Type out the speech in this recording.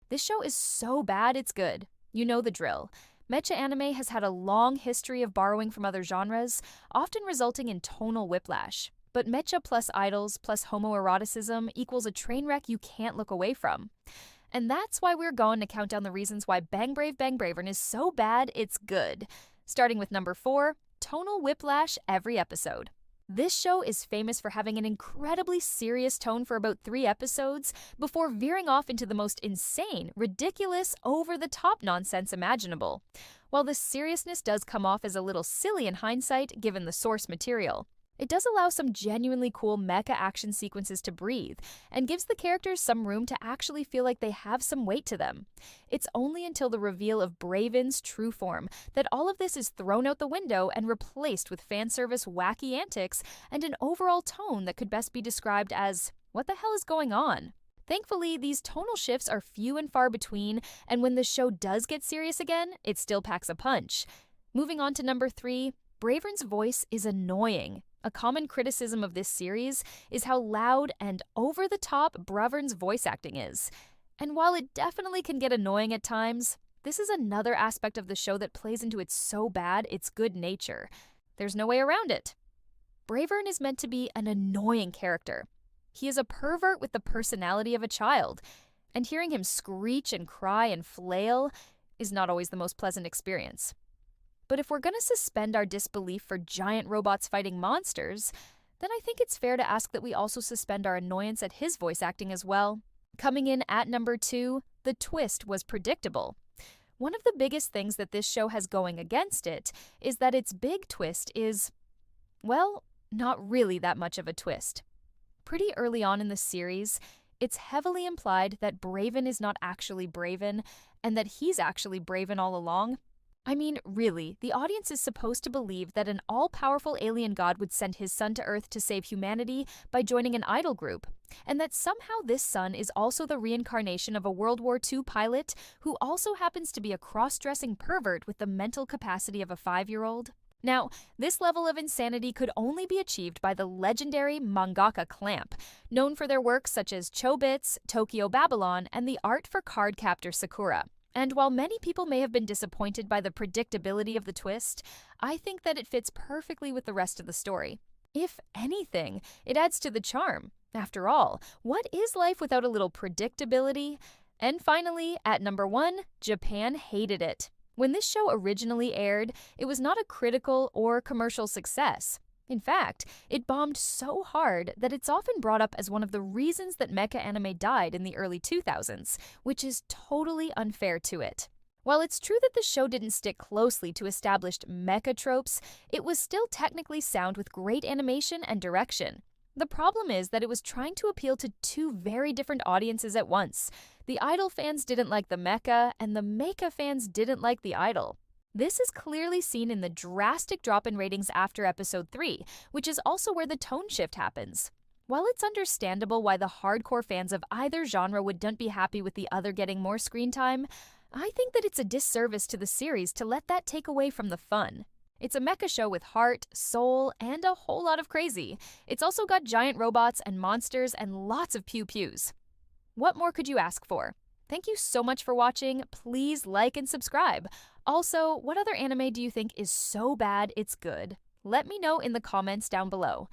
This show is so bad it's good. You know the drill. Mecha anime has had a long history of borrowing from other genres, often resulting in tonal whiplash. But mecha plus idols plus homoeroticism equals a train wreck you can't look away from. And that's why we're going to count down the reasons why Bang Brave Bang Bravern is so bad it's good. Starting with number 4, Tonal Whiplash Every episode. This show is famous for having an incredibly serious tone for about 3 episodes before veering off into the most insane, ridiculous, over-the-top nonsense imaginable. While the seriousness does come off as a little silly in hindsight given the source material, it does allow some genuinely cool mecha action sequences to breathe and gives the characters some room to actually feel like they have some weight to them. It's only until the reveal of Bravern's true form that all of this is thrown out the window and replaced with fan service wacky antics and an overall tone that could best be described as, what the hell is going on? Thankfully, these tonal shifts are few and far between, and when the show does get serious again, it still packs a punch. Moving on to number 3, Bravern's voice is annoying. A common criticism of this series is how loud and over-the-top Bravern's voice acting is. And while it definitely can get annoying at times, this is another aspect of the show that plays into its so bad it's good nature. There's no way around it. Bravern is meant to be an annoying character. He is a pervert with the personality of a child, and hearing him screech and cry and flail is not always the most pleasant experience. But if we're going to suspend our disbelief for giant robots fighting monsters, then I think it's fair to ask that we also suspend our annoyance at his voice acting as well. Coming in at number 2, the twist was predictable. One of the biggest things that this show has going against it is that its big twist is, well, not really that much of a twist. Pretty early on in the series, it's heavily implied that Bravern is not actually Bravern and that he's actually Bravern all along. I mean, really, the audience is supposed to believe that an all-powerful alien god would send his son to Earth to save humanity by joining an idol group, and that somehow this son is also the reincarnation of a World War II pilot who also happens to be a cross-dressing pervert with the mental capacity of a 5-year-old. Now, this level of insanity could only be achieved by the legendary mangaka Clamp, known for their works such as Chobits, Tokyo Babylon, and the art for Cardcaptor Sakura. And while many people may have been disappointed by the predictability of the twist, I think that it fits perfectly with the rest of the story. If anything, it adds to the charm. After all, what is life without a little predictability? And finally, at number 1, Japan hated it. When this show originally aired, it was not a critical or commercial success. In fact, it bombed so hard that it's often brought up as one of the reasons that mecha anime died in the early 2000s, which is totally unfair to it. While it's true that the show didn't stick closely to established mecha tropes, it was still technically sound with great animation and direction. The problem is that it was trying to appeal to 2 very different audiences at once. The idol fans didn't like the mecha, and the mecha fans didn't like the idol. This is clearly seen in the drastic drop in ratings after episode 3, which is also where the tone shift happens. While it's understandable why the hardcore fans of either genre wouldn't be happy with the other getting more screen time, I think that it's a disservice to the series to let that take away from the fun. It's a mecha show with heart, soul, and a whole lot of crazy. It's also got giant robots and monsters and lots of pew-pews. What more could you ask for? Thank you so much for watching. Please like and subscribe. Also, what other anime do you think is so bad it's good? Let me know in the comments down below.